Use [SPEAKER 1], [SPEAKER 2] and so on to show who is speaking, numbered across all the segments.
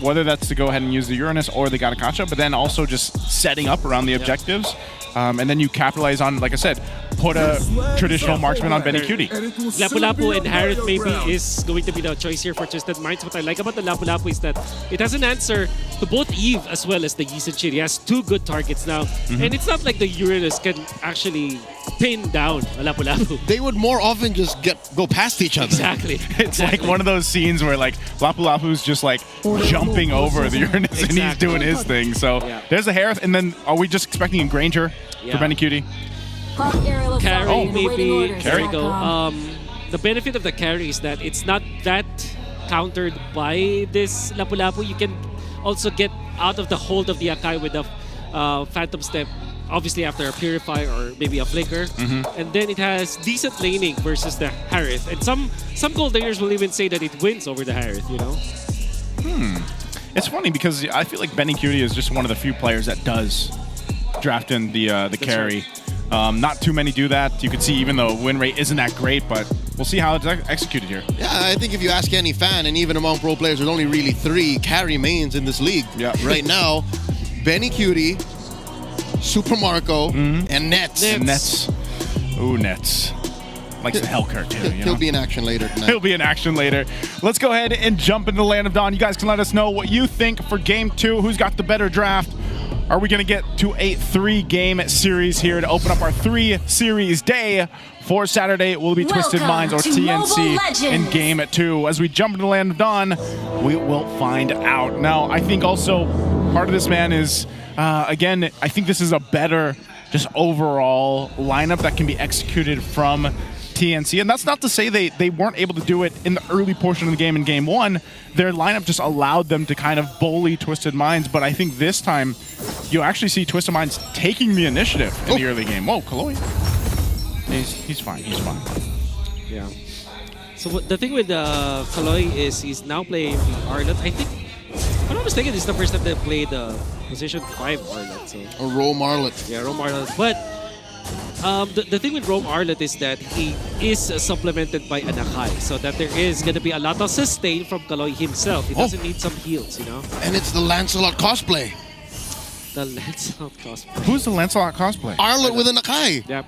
[SPEAKER 1] Whether that's to go ahead and use the Uranus or the Gattacacha, but then also just setting up around the objectives. And then you capitalize on, like I said, put a traditional marksman on Benny-Cutie.
[SPEAKER 2] Lapu-Lapu and Harith maybe is going to be the choice here for Twisted Minds. What I like about the Lapu-Lapu is that it has an answer to both Eve as well as the Yi Sun-Shin. He has two good targets now. And it's not like the Uranus can actually pin down a Lapu-Lapu.
[SPEAKER 3] They would more often just go past each other.
[SPEAKER 2] Exactly.
[SPEAKER 1] It's like one of those scenes where like Lapu-Lapu's just like jumping over the Uranus and he's doing his thing. So there's a Harith, and then are we just expecting a Granger for Benny-Cutie?
[SPEAKER 2] Carry, maybe.
[SPEAKER 1] Carry.
[SPEAKER 2] The benefit of the carry is that it's not that countered by this Lapu-Lapu. You can also get out of the hold of the Akai with a Phantom Step, obviously after a Purify or maybe a Flicker. And then it has decent laning versus the Harith. And some gold laners will even say that it wins over the Harith, you know?
[SPEAKER 1] It's funny because I feel like Benny-Cutie is just one of the few players that does draft in the carry.
[SPEAKER 2] Right.
[SPEAKER 1] Not too many do that. You can see even though win rate isn't that great, but we'll see how it's executed here.
[SPEAKER 3] Yeah, I think if you ask any fan, and even among pro players, there's only really 3 carry mains in this league right now. Benny-Cutie, Super Marco, and Nets.
[SPEAKER 1] Nets. Ooh, Nets. Likes the Hellcurt too.
[SPEAKER 3] He'll be in action later tonight.
[SPEAKER 1] He'll be in action later. Let's go ahead and jump into the Land of Dawn. You guys can let us know what you think for Game 2. Who's got the better draft? Are we going to get to a 3-game series here to open up our 3-series day for Saturday? Will it be Twisted Minds or TNC in Game 2? As we jump into the Land of Dawn, we will find out. Now, I think also part of this, man, is, again, I think this is a better just overall lineup that can be executed from TNC. And that's not to say they weren't able to do it in the early portion of the game in Game 1. Their lineup just allowed them to kind of bully Twisted Minds. But I think this time, you'll actually see Twisted Minds taking the initiative in the early game. Whoa, Kaloi. He's fine. He's fine.
[SPEAKER 2] Yeah. So the thing with Kaloi is he's now playing the Arlott. I think, if I'm not mistaken, this is the first time they played the position 5 Arlott. So.
[SPEAKER 3] Or Rome Arlott.
[SPEAKER 2] Yeah, Rome Arlott. But the thing with Rome Arlott is that he is supplemented by an Akai, so that there is going to be a lot of sustain from Kaloi himself. He doesn't need some heals, you know?
[SPEAKER 3] And it's the Lancelot cosplay.
[SPEAKER 2] The Lancelot cosplay.
[SPEAKER 1] Who's the Lancelot cosplay?
[SPEAKER 3] Arlott with an Akai.
[SPEAKER 2] Yep.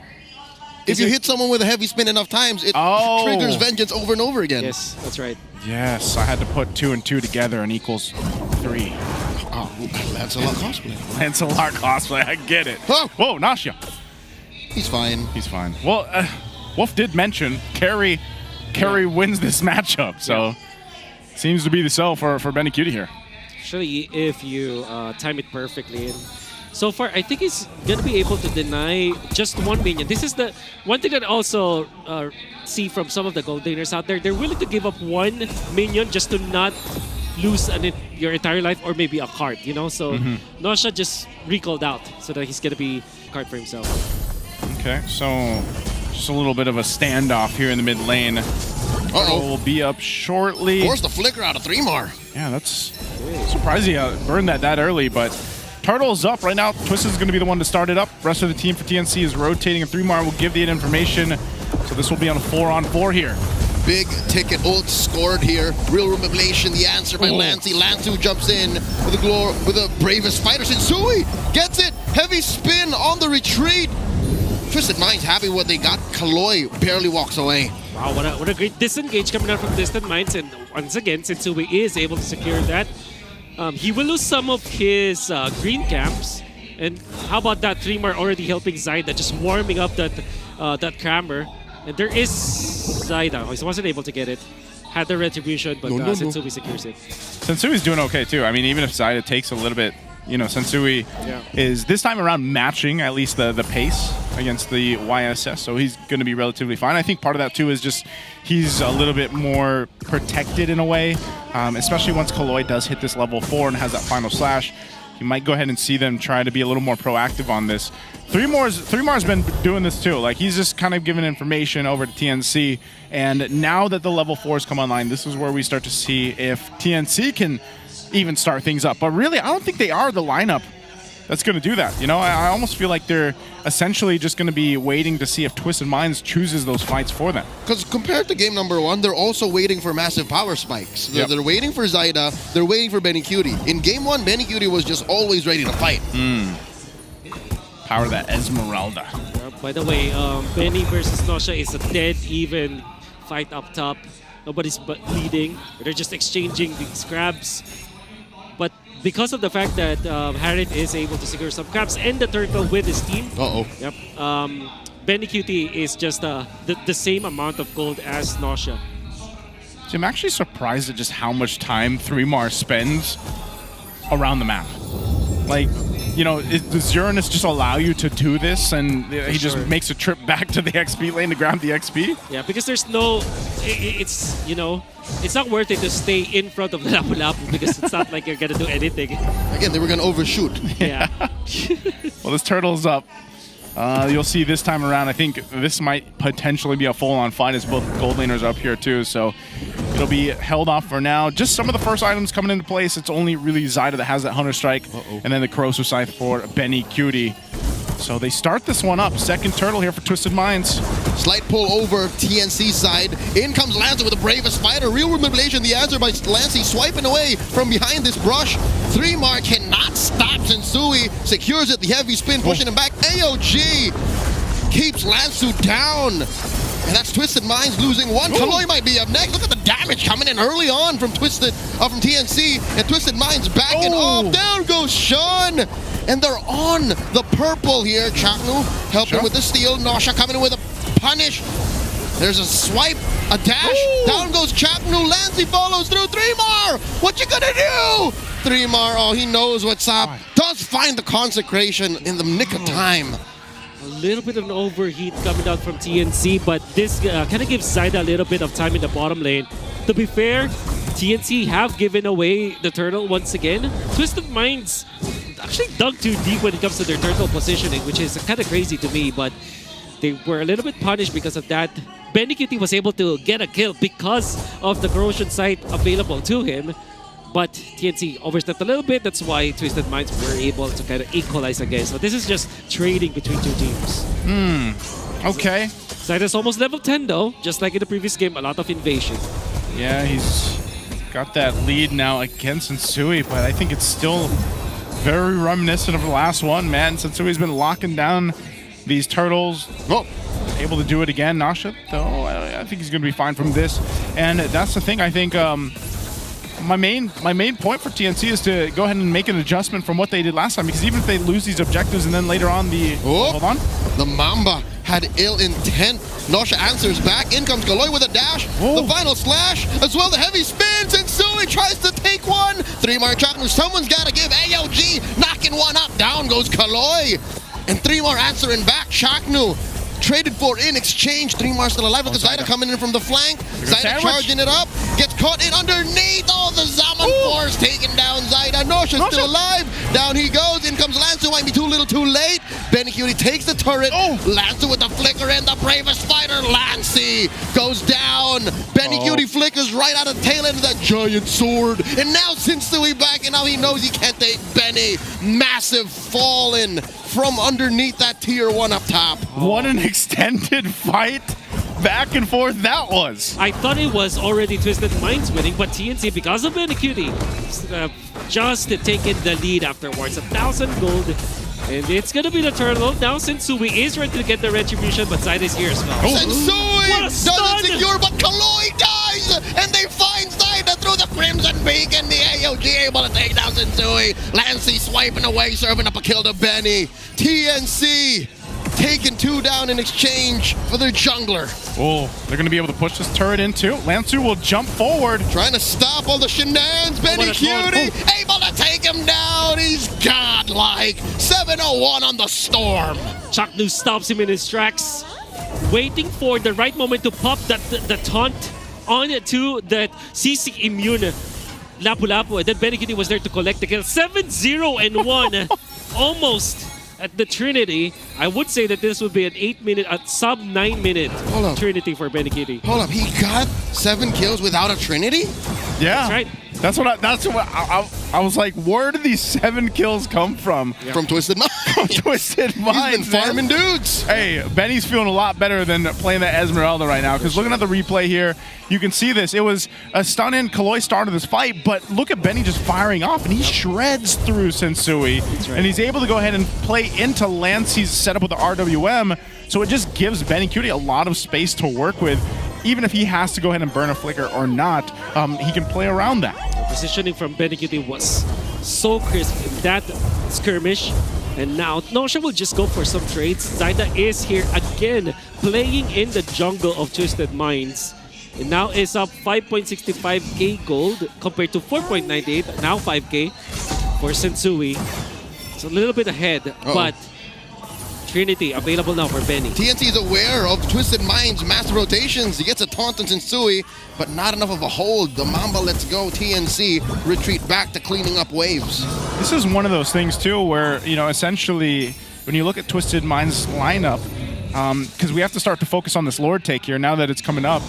[SPEAKER 3] If you hit someone with a heavy spin enough times, it triggers vengeance over and over again.
[SPEAKER 2] Yes, that's right.
[SPEAKER 1] Yes, I had to put 2 and 2 together and equals 3.
[SPEAKER 3] Oh, Lancelot cosplay.
[SPEAKER 1] Lancelot cosplay, I get it.
[SPEAKER 3] Oh.
[SPEAKER 1] Whoa, Nasha.
[SPEAKER 3] He's fine.
[SPEAKER 1] He's fine. Well, Wolf did mention Carry wins this matchup, so seems to be the sell for Benny-Cutie here.
[SPEAKER 2] Actually, if you time it perfectly. And so far, I think he's going to be able to deny just 1 minion. This is the one thing that I also see from some of the gold laners out there. They're willing to give up 1 minion just to not lose your entire life or maybe a card, you know? So Nosha just recalled out so that he's going to be a card for himself.
[SPEAKER 1] Okay, so just a little bit of a standoff here in the mid lane. Will be up shortly.
[SPEAKER 3] Force the flicker out of 3-mar.
[SPEAKER 1] Yeah, that's surprising. Burned that early, but Turtle's up right now. Twis is going to be the one to start it up. Rest of the team for TNC is rotating, and 3-mar will give the information. So this will be on a 4-on-4 here.
[SPEAKER 3] Big ticket ult scored here. Real room ablation, the answer by Lancey. Lansu jumps in with the bravest fighter. Shinsui gets it. Heavy spin on the retreat. Twisted Minds happy what they got. Kaloi barely walks away.
[SPEAKER 2] Wow, what a great disengage coming out from Twisted Minds. And once again, Shinsui is able to secure that. He will lose some of his green camps. And how about that 3-mar already helping Zyda, just warming up that Crammer. And there is Zyda. He wasn't able to get it. Had the retribution, but Shinsui secures it.
[SPEAKER 1] Sensui's doing okay too. I mean, even if Zyda takes a little bit, you know, Shinsui is this time around matching at least the pace against the YSS, so he's going to be relatively fine. I think part of that too is just he's a little bit more protected in a way, especially once Kaloi does hit this level 4 and has that final slash. You might go ahead and see them try to be a little more proactive on this. 3-mar's been doing this too. Like, he's just kind of giving information over to TNC, and now that the level 4s come online, this is where we start to see if TNC can even start things up. But really, I don't think they are the lineup that's going to do that. You know, I almost feel like they're essentially just going to be waiting to see if Twisted Minds chooses those fights for them.
[SPEAKER 3] Because compared to game number 1, they're also waiting for massive power spikes. They're waiting for Zyda, they're waiting for Benny Cutie. In game 1, Benny Cutie was just always ready to fight.
[SPEAKER 1] Power that Esmeralda.
[SPEAKER 2] By the way, Benny versus Nosha is a dead even fight up top. Nobody's leading. They're just exchanging these crabs. But because of the fact that Harriet is able to secure some crabs and the turtle with his team, yep, Benny Cutie is just the same amount of gold as Nosha.
[SPEAKER 1] So I'm actually surprised at just how much time 3mar spends around the map. Like, you know, does Uranus just allow you to do this, and he just makes a trip back to the XP lane to grab the XP?
[SPEAKER 2] Yeah, because there's no, it's, you know, it's not worth it to stay in front of the Lapu-Lapu because it's not like you're gonna do anything.
[SPEAKER 3] Again, they were gonna overshoot.
[SPEAKER 2] Yeah.
[SPEAKER 1] Well, this turtle's up. You'll see this time around, I think this might potentially be a full-on fight as both gold laners are up here too, so it'll be held off for now. Just some of the first items coming into place. It's only really Zyda that has that Hunter Strike, and then the Corrosive Scythe for Benny Cutie. So they start this one up. Second turtle here for Twisted Minds.
[SPEAKER 3] Slight pull over TNC side. In comes Lancer with the bravest fighter. Real manipulation, the answer by Lancy swiping away from behind this brush. 3mar cannot stop Sensui. Secures it, the heavy spin, pushing him back. AOG keeps Lansu down. And that's Twisted Minds losing one. Kaloi might be up next. Look at the damage coming in early on from from TNC. And Twisted Minds backing off. Down goes Sean. And they're on the purple here. Chaknu helping with the steal. Nosha coming in with a punish. There's a swipe, a dash. Down goes Chaknu. Lancy follows through. 3mar, what you gonna do? 3mar, oh, he knows what's up. Does find the consecration in the nick of time.
[SPEAKER 2] A little bit of an overheat coming out from TNC, but this kind of gives Zyda a little bit of time in the bottom lane. To be fair, TNC have given away the turtle once again. Twisted Minds actually dug too deep when it comes to their turtle positioning, which is kind of crazy to me, but they were a little bit punished because of that. Benny Cutie was able to get a kill because of the corrosion sight available to him, but TNC overstepped a little bit. That's why Twisted Minds were able to kind of equalize again. So this is just trading between two teams.
[SPEAKER 1] Okay.
[SPEAKER 2] Zyda's almost level 10 though, just like in the previous game, a lot of invasion.
[SPEAKER 1] Yeah, he's got that lead now against Sensui, but I think it's still very reminiscent of the last one, man. Sensui's been locking down these turtles. Able to do it again. Nosha, though, I think he's going to be fine from this. And that's the thing, I think my main point for TNC is to go ahead and make an adjustment from what they did last time, because even if they lose these objectives and then later on hold on.
[SPEAKER 3] The Mamba had ill intent. Nosha answers back. In comes Kaloi with a dash. The final slash, as well the heavy spins, and Sui tries to take one. 3mar Chaknu, someone's got to give. AOG knocking one up. Down goes Kaloi. And 3mar answering back. Chaknu traded for in exchange. 3mar still alive. Look at Zyda coming in from the flank. Zyda charging it up. Gets caught in underneath. Oh, the Zaman Force taking down Zyda. Nosha's still alive. Down he goes. In comes Lancer. Might be too little too late. Benny Cutie takes the turret. Lancer with the flicker and the bravest fighter. Lancy goes down. Benny Cutie flickers right out of tail end of that giant sword. And now Sensui back, and now he knows he can't take Benny. Massive falling from underneath that tier 1 up top.
[SPEAKER 1] What an extended fight. Back and forth that was.
[SPEAKER 2] I thought it was already Twisted Minds winning, but TNC, because of Benny Cutie, just taking the lead afterwards. 1,000 gold. And it's gonna be the turtle. Now Sensui is ready to get the retribution, but Zyda is here as well.
[SPEAKER 3] Sensui doesn't secure, but Kaloi dies! And they find Zyda through the Crimson Beacon. The AOG able to take down Sensui. Lancy swiping away, serving up a kill to Benny. TNC taking 2 down in exchange for their jungler.
[SPEAKER 1] They're going to be able to push this turret in too. Lansu will jump forward.
[SPEAKER 3] Trying to stop all the shenanigans. Benny Cutie able to take him down. He's godlike. 701 on the storm.
[SPEAKER 2] Chaknu stops him in his tracks, waiting for the right moment to pop the taunt onto that CC immune Lapu-Lapu, and then Benny Cutie was there to collect the kill. 7-0-1, almost at the Trinity. I would say that this would be an 8-minute, a sub 9-minute Trinity for Benny Cutie.
[SPEAKER 3] Hold up, he got 7 kills without a Trinity?
[SPEAKER 1] Yeah.
[SPEAKER 2] That's right.
[SPEAKER 1] That's what I was like, where did these 7 kills come from?
[SPEAKER 3] From Twisted Minds.
[SPEAKER 1] Twisted Minds.
[SPEAKER 3] He's been farming dudes.
[SPEAKER 1] Hey, Benny's feeling a lot better than playing the Esmeralda right now, because looking at the replay here, you can see this. It was a stun-in. Kaloy started this fight, but look at Benny just firing off, and he shreds through Sensui.
[SPEAKER 2] Right.
[SPEAKER 1] And he's able to go ahead and play into Lancey's setup with the RWM, so it just gives Benny Cutie a lot of space to work with. Even if he has to go ahead and burn a flicker or not, he can play around that.
[SPEAKER 2] Positioning from Benny was so crisp in that skirmish. And now Nosha will just go for some trades. Zyda is here again, playing in the jungle of Twisted Minds. And now is up 5.65k gold compared to 4.98, now 5k for Sensui. It's a little bit ahead, but Trinity available now for Benny.
[SPEAKER 3] TNC is aware of Twisted Minds' massive rotations. He gets a taunt on Sensui, but not enough of a hold. The Mamba lets go. TNC retreat back to cleaning up waves.
[SPEAKER 1] This is one of those things too where, you know, essentially when you look at Twisted Minds' lineup, because we have to start to focus on this Lord take here now that it's coming up.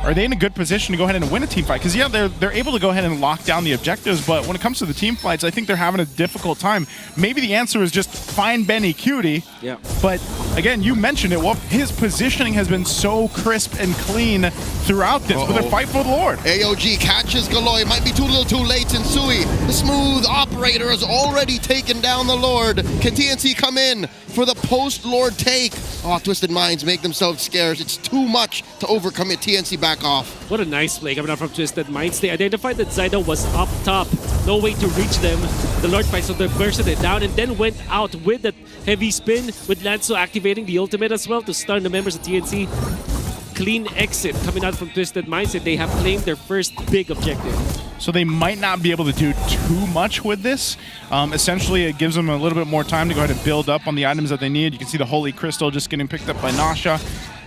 [SPEAKER 1] Are they in a good position to go ahead and win a team fight? Because, yeah, they're able to go ahead and lock down the objectives, but when it comes to the team fights, I think they're having a difficult time. Maybe the answer is just find Benny Cutie.
[SPEAKER 2] Yeah.
[SPEAKER 1] But, again, you mentioned it. Well, his positioning has been so crisp and clean throughout this with a fight for the Lord.
[SPEAKER 3] AOG catches Galoy. Might be too little too late. Sensui, the smooth operator, has already taken down the Lord. Can TNC come in for the post-Lord take? Oh, Twisted Minds make themselves scarce. It's too much to overcommit. TNC back off.
[SPEAKER 2] What a nice play coming out from Twisted Minds. They identified that Zyda was up top. No way to reach them. The Lord fight, so they bursted it down and then went out with that heavy spin with Lanzo activating the ultimate as well to stun the members of TNC. Clean exit coming out from Twisted Minds, and they have claimed their first big objective.
[SPEAKER 1] So they might not be able to do too much with this. Essentially, it gives them a little bit more time to go ahead and build up on the items that they need. You can see the Holy Crystal just getting picked up by Nasha.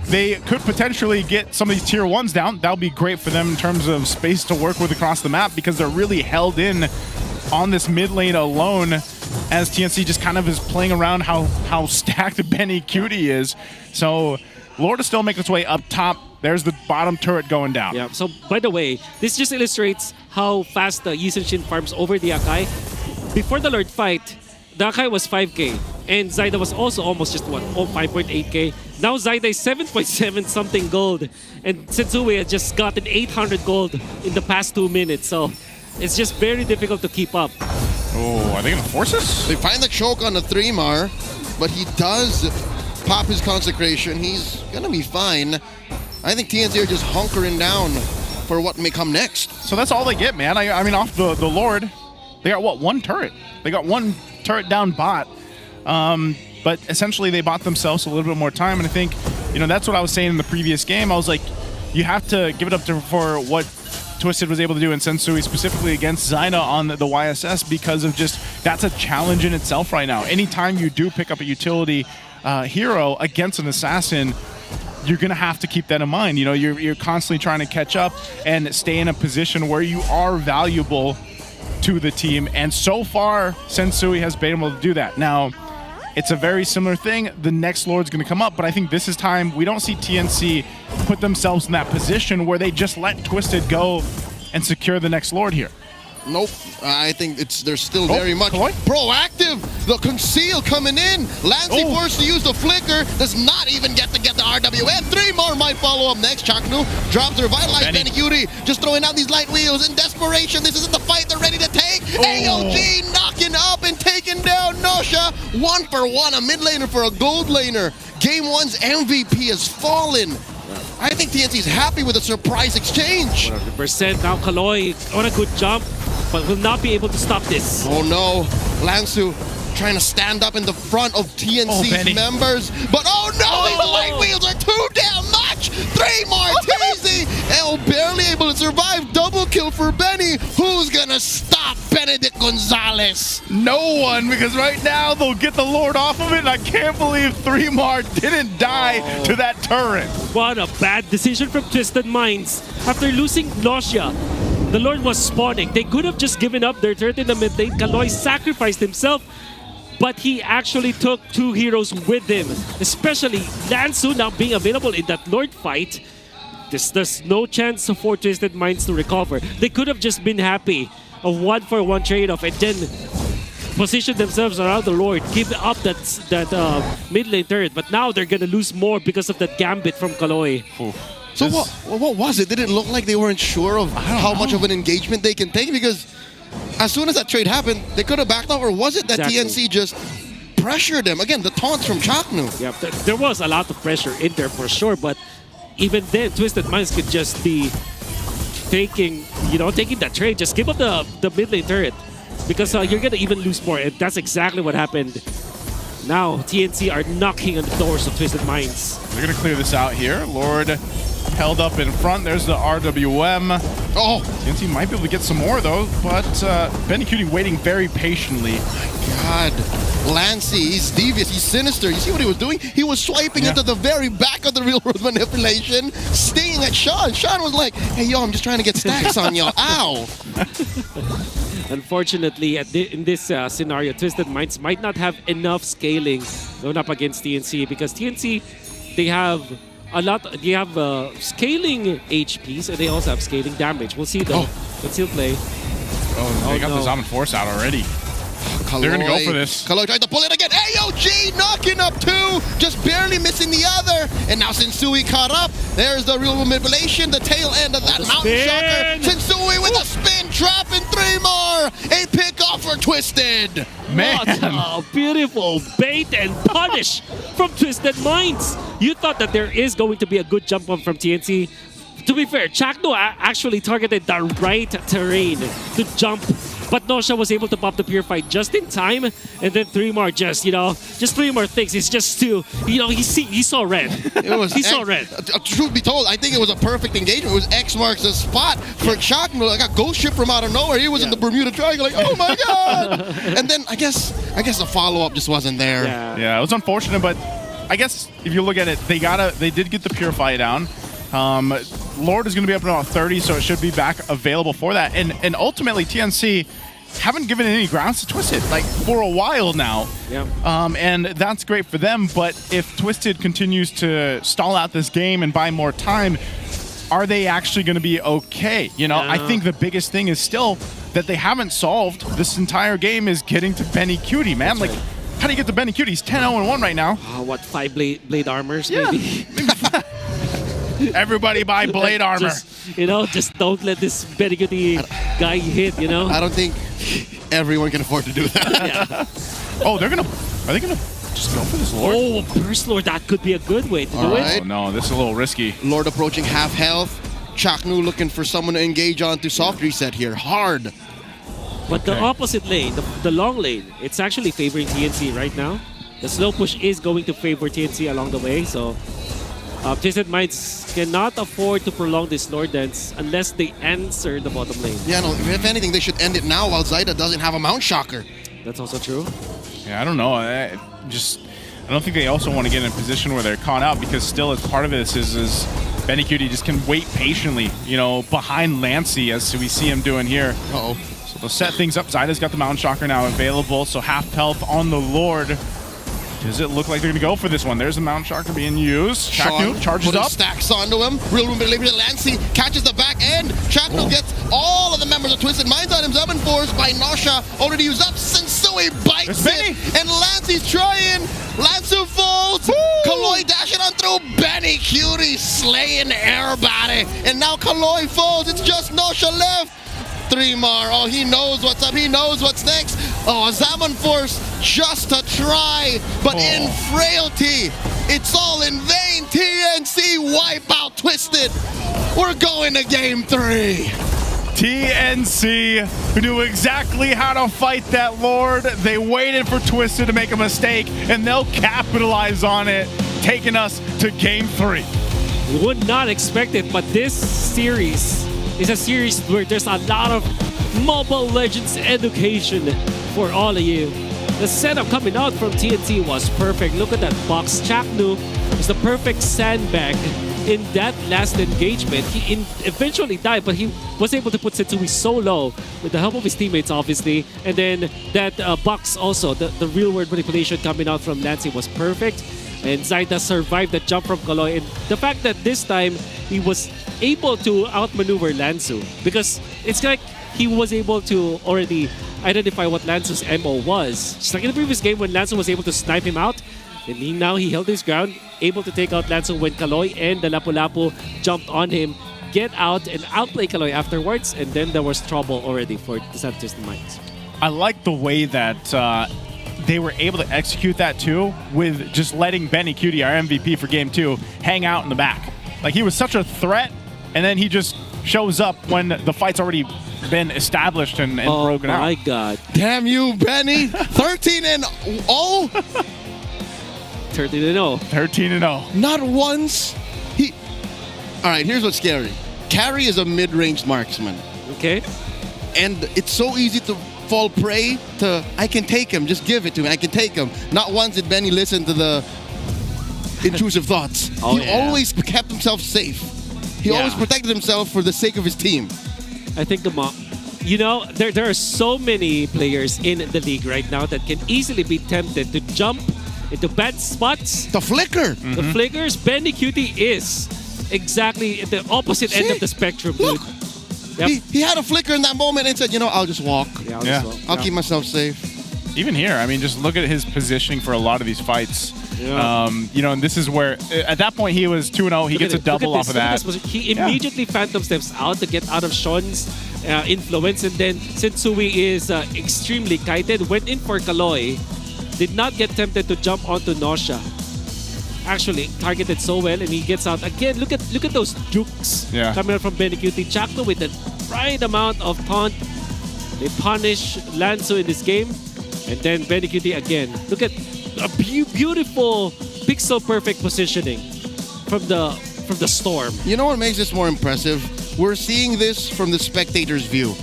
[SPEAKER 1] They could potentially get some of these tier 1s down. That would be great for them in terms of space to work with across the map, because they're really held in on this mid lane alone, as TNC just kind of is playing around how stacked Benny Cutie is. So Lord is still making its way up top. There's the bottom turret going down.
[SPEAKER 2] Yeah, so by the way, this just illustrates how fast the Yi Sun-shin farms over the Akai. Before the Lord fight, the Akai was 5k, and Zyda was also almost just, what, 5.8k. Now Zyda is 7.7 something gold, and Sensui has just gotten 800 gold in the past 2 minutes, so it's just very difficult to keep up.
[SPEAKER 1] Oh, are they going to force us?
[SPEAKER 3] They find the choke on the 3-mar, but he does pop his consecration. He's going to be fine. I think TNC are just hunkering down for what may come next.
[SPEAKER 1] So that's all they get, man. I mean, off the Lord, they got, what, 1 turret? They got 1 turret down bot. But essentially, they bought themselves a little bit more time. And I think, you know, that's what I was saying in the previous game. I was like, you have to give it up for what Twisted was able to do in Sensui, specifically against Zyda on the YSS, because of just, that's a challenge in itself right now. Anytime you do pick up a utility hero against an assassin, you're going to have to keep that in mind. You know, you're constantly trying to catch up and stay in a position where you are valuable to the team. And so far, Sensui has been able to do that. Now, it's a very similar thing. The next Lord's going to come up, but I think this is time. We don't see TNC put themselves in that position where they just let Twisted go and secure the next Lord here.
[SPEAKER 3] Nope. I think they're still very much proactive. The conceal coming in. Lancey forced to use the flicker. Does not even get the RWM. 3 more might follow up next. Chaknu drops the revitalized Benny Cutie. Just throwing out these light wheels in desperation. This isn't the fight they're ready to take. AOG knocking up and taking down Nosha. 1 for 1. A mid laner for a gold laner. Game 1's MVP has fallen. I think TNC's happy with a surprise exchange.
[SPEAKER 2] 100% now. Kaloy on a good jump, but will not be able to stop this.
[SPEAKER 3] Oh no, Lansu trying to stand up in the front of TNC's members. But oh no, these light wheels are too damn much! 3 more TZ! And barely able to survive. Double kill for Benny. Who's gonna stop Benedict Gonzalez?
[SPEAKER 1] No one, because right now they'll get the Lord off of it, and I can't believe 3-mar didn't die to that turret.
[SPEAKER 2] What a bad decision from Twisted Minds. After losing Nausea, the Lord was spawning. They could have just given up their turret in the mid lane. Kaloy sacrificed himself, but he actually took 2 heroes with him, especially Lansu now being available in that Lord fight. There's no chance for Twisted Minds to recover. They could have just been happy of 1-for-1 trade-off and then position themselves around the Lord, give up that mid lane turret. But now they're gonna lose more because of that gambit from Kaloy.
[SPEAKER 3] So what was it? Did it look like they weren't sure of how much of an engagement they can take? Because as soon as that trade happened, they could have backed off. Or was it that TNC just pressured them? Again, the taunts from Chaknu.
[SPEAKER 2] Yeah, there was a lot of pressure in there for sure, but even then, Twisted Minds could just be taking that trade. Just give up the mid lane turret because you're gonna even lose more, and that's exactly what happened. Now TNC are knocking on the doors of Twisted Minds.
[SPEAKER 1] They're gonna clear this out here. Lord held up in front. There's the RWM.
[SPEAKER 3] Oh,
[SPEAKER 1] TNC might be able to get some more though, but Benny Cutie waiting very patiently.
[SPEAKER 3] God. Lancey, he's devious, he's sinister. You see what he was doing? He was swiping into the very back of the real world manipulation, stinging at Sean. Sean was like, hey, yo, I'm just trying to get stacks on you. Ow.
[SPEAKER 2] Unfortunately, in this scenario, Twisted Minds might not have enough scaling going up against TNC because TNC, they have scaling HPs and they also have scaling damage. We'll see though. Let's see play.
[SPEAKER 1] Oh, they got the Zaman Force out already.
[SPEAKER 3] Kaloy,
[SPEAKER 1] they're gonna go for this.
[SPEAKER 3] Kaloy tried to pull it again. AOG knocking up two, just barely missing the other. And now Sensui caught up. There's the real manipulation, the tail end of that Mountain Shocker. Sensui with a spin trap and three more. A pick off for Twisted.
[SPEAKER 1] Man.
[SPEAKER 2] What a beautiful bait and punish from Twisted Minds. You thought that there is going to be a good jump up from TNC. To be fair, Chakno actually targeted the right terrain to jump, but Nosha was able to pop the Purify just in time, and then three more just three more things. It's just to, he saw red. He saw red.
[SPEAKER 3] Truth be told, I think it was a perfect engagement. It was X marks the spot for Chakno. Like a ghost ship from out of nowhere. He was in the Bermuda Triangle, like, oh my god! And then I guess the follow-up just wasn't there.
[SPEAKER 1] Yeah, it was unfortunate, but I guess if you look at it, they did get the Purify down. Lord is going to be up in about 30, so it should be back available for that. And ultimately, TNC haven't given any grounds to Twisted like for a while now.
[SPEAKER 2] Yeah.
[SPEAKER 1] And that's great for them. But if Twisted continues to stall out this game and buy more time, are they actually going to be okay? I think the biggest thing is still that they haven't solved this entire game is getting to Benny Cutie, man.
[SPEAKER 2] That's
[SPEAKER 1] like, how do you get to Benny Cutie? He's 10-0-1 right now.
[SPEAKER 2] What, 5 blade armors maybe?
[SPEAKER 1] Everybody buy blade armor.
[SPEAKER 2] Just don't let this Benny Cutie guy hit,
[SPEAKER 3] I don't think everyone can afford to do that.
[SPEAKER 1] Oh, are they gonna just go for this Lord?
[SPEAKER 2] Oh, Burst Lord, that could be a good way to do it.
[SPEAKER 1] Oh no, this is a little risky.
[SPEAKER 3] Lord approaching half health. Chaknu looking for someone to engage onto soft reset here. Hard.
[SPEAKER 2] But the opposite lane, the long lane, it's actually favoring TNC right now. The slow push is going to favor TNC along the way, so Twisted Minds cannot afford to prolong this Lord Dance unless they answer the bottom lane.
[SPEAKER 3] Yeah, no, if anything, they should end it now while Zaida doesn't have a Mount Shocker.
[SPEAKER 2] That's also true.
[SPEAKER 1] Yeah, I don't know. I don't think they also want to get in a position where they're caught out because still as part of this is Benny Cutie just can wait patiently, behind Lancey as we see him doing here.
[SPEAKER 3] Uh-oh.
[SPEAKER 1] So they'll set things up. Zaida's got the Mountain Shocker now available, so half health on the Lord. Does it look like they're going to go for this one? There's the Mountain Shocker being used. Chaknu charges up.
[SPEAKER 3] Stacks onto him. Real room manipulation. Lancey catches the back end. Chaknu gets all of the members of Twisted Minds on him. Zaman Force by Nosha already used up. Sensui bites it. And Lancey's trying. Lancer falls. Kaloy dashing on through. Benny Cutie slaying everybody. And now Kaloy falls. It's just Nosha left. Three more. Oh, he knows what's up. He knows what's next. Oh, Zaman Force just to try, but in frailty, it's all in vain. TNC wipe out Twisted. We're going to game 3.
[SPEAKER 1] TNC, who knew exactly how to fight that Lord. They waited for Twisted to make a mistake, and they'll capitalize on it, taking us to game 3.
[SPEAKER 2] We would not expect it, but this series is a series where there's a lot of Mobile Legends education for all of you. The setup coming out from TNT was perfect. Look at that box. Chaknu is the perfect sandbag in that last engagement. He eventually died, but he was able to put Setsui so low with the help of his teammates, obviously. And then that box also, the real world manipulation coming out from Lancey was perfect. And Zaida survived the jump from Kaloy. And the fact that this time he was able to outmaneuver Lansu because it's like he was able to already identify what Lansu's MO was. Just like in the previous game when Lansu was able to snipe him out, and now he held his ground, able to take out Lansu when Kaloy and the Lapu-Lapu jumped on him, get out and outplay Kaloy afterwards, and then there was trouble already for the Santos Mines.
[SPEAKER 1] I like the way that they were able to execute that too, with just letting Benny Cutie, our MVP for Game 2, hang out in the back. Like, he was such a threat, and then he just shows up when the fight's already been established and broken out.
[SPEAKER 2] Oh my God.
[SPEAKER 3] Damn you, Benny. 13-0.
[SPEAKER 2] 13-0.
[SPEAKER 1] 13-0.
[SPEAKER 3] Not once. All right, here's what's scary. Carry is a mid-range marksman.
[SPEAKER 2] Okay.
[SPEAKER 3] And it's so easy to fall prey to, I can take him, just give it to me, I can take him. Not once did Benny listen to the intrusive thoughts. He always kept himself safe. He always protected himself for the sake of his team.
[SPEAKER 2] I think you know, there are so many players in the league right now that can easily be tempted to jump into bad spots.
[SPEAKER 3] The flicker.
[SPEAKER 2] The flickers. Benny Cutie is exactly at the opposite end of the spectrum, dude.
[SPEAKER 3] Look.
[SPEAKER 2] Yep.
[SPEAKER 3] He had a flicker in that moment and said, you know, I'll just walk.
[SPEAKER 2] Yeah,
[SPEAKER 3] I'll keep myself safe.
[SPEAKER 1] Even here, I mean, just look at his positioning for a lot of these fights.
[SPEAKER 2] Yeah.
[SPEAKER 1] You know, and this is where, at that point, he was 2-0. He gets a double off of that.
[SPEAKER 2] He immediately phantom steps out to get out of Sean's influence. And then, since Sui is extremely kited, went in for Kaloy. Did not get tempted to jump onto Nausea. Actually, targeted so well, and he gets out again. Look at those jukes coming out from Benny Cutie. Chakno with the right amount of taunt. They punish Lansu in this game, and then Benny Cutie again. Look at a beautiful pixel perfect positioning from the storm.
[SPEAKER 3] You know what makes this more impressive? We're seeing this from the spectator's view.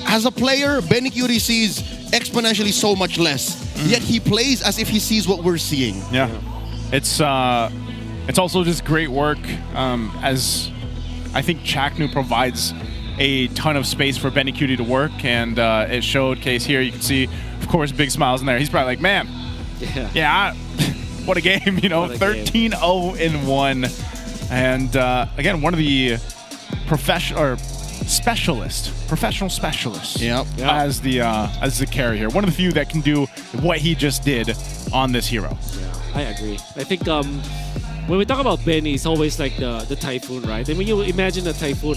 [SPEAKER 3] As a player, Benny Cutie sees exponentially so much less. Yet he plays as if he sees what we're seeing.
[SPEAKER 1] Yeah. It's also just great work, as I think Chaknu provides a ton of space for Benny Cutie to work, and it showcased here. You can see, of course, big smiles in there. He's probably like, man, what a game, you know, 13-0-1. And again, one of the professional specialists as the carry here. One of the few that can do what he just did on this hero.
[SPEAKER 2] I agree. I think when we talk about Benny, it's always like the typhoon, right? And when you imagine a typhoon,